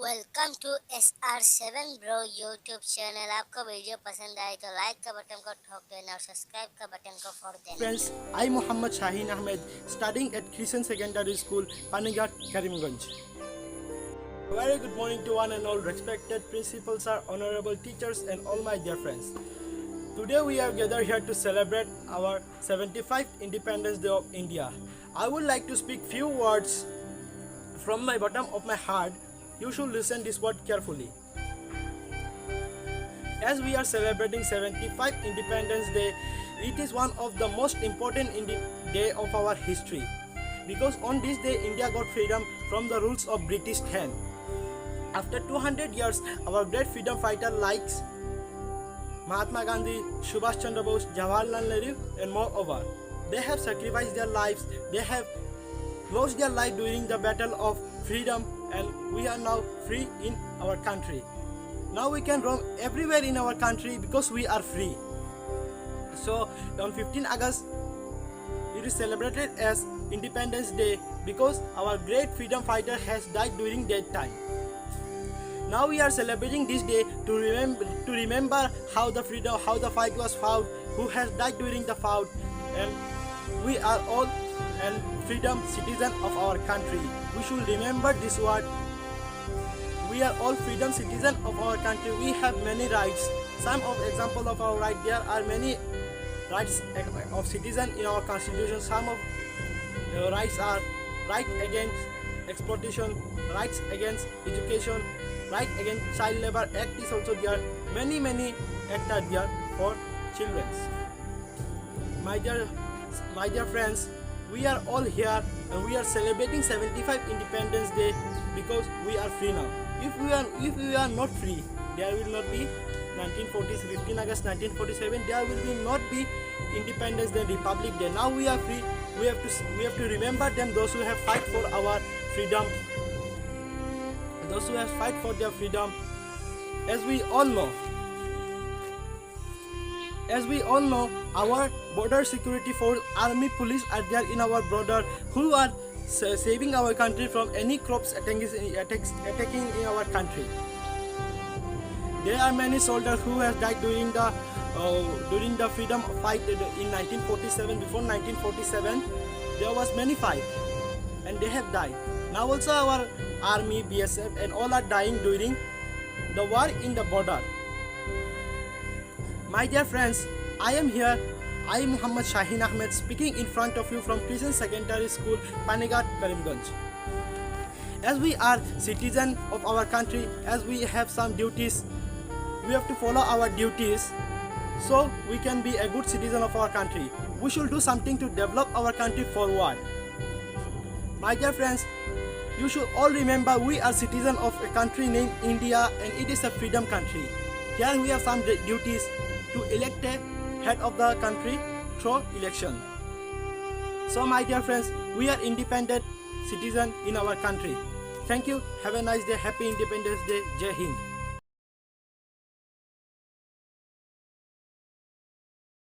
Welcome to SR7 bro YouTube channel. आपको video पसंद आए तो लाइक का बटन को ठोक देना और सब्सक्राइब का बटन को फोड़ देना। Friends, I'm Muhammad Shaheen Ahmed, studying at Christian Secondary School, Panigat, Karimganj. Very good morning to one and all respected principals, sir, honorable teachers, and all my dear friends. Today we are gathered here to celebrate our 75th Independence Day of India. I would like to speak few words from my bottom of my heart. You should listen this word carefully. As we are celebrating 75th Independence Day, it is one of the most important day of our history, because on this day India got freedom from the rules of British hand. After 200 years, our great freedom fighter like Mahatma Gandhi, Subhash Chandra Bose, Jawaharlal Nehru, and moreover, they have sacrificed their lives. They have lost their life during the battle of freedom, and we are now free in our country. Now we can roam everywhere in our country because we are free. So on 15 August, it is celebrated as Independence Day because our great freedom fighter has died during that time. Now we are celebrating this day to remember how the fight was fought, who has died during the fight, and we are all and freedom citizen of our country. We should remember this word. We are all freedom citizen of our country. We have many rights. Some of example of our right, there are many rights of citizen in our constitution. Some of the rights are right against exploitation, rights against education, right against child labor act is also there. Many acts are there for children. My dear friends, we are all here and we are celebrating 75 Independence Day because we are free now. If we are not free, there will not be 15 August 1947. There will not be Independence Day, Republic Day. Now we are free. We have to remember them, those who have fight for our freedom, those who have fight for their freedom. As we all know, our border security force, army, police are there in our border, who are saving our country from any crops attacking in our country. There are many soldiers who have died during the freedom fight in 1947. Before 1947, there was many fight, and they have died. Now also our army, BSF, and all are dying during the war in the border. My dear friends, I am here. I am Muhammad Shaheen Ahmed, speaking in front of you from Christian Secondary School, Panigat, Karimganj. As we are citizens of our country, as we have some duties, we have to follow our duties so we can be a good citizen of our country. We should do something to develop our country forward. My dear friends, you should all remember we are citizens of a country named India, and it is a freedom country. Here we have some duties to elect a head of the country through election. So my dear friends, we are independent citizens in our country. Thank you. Have a nice day. Happy Independence Day. Jai Hind.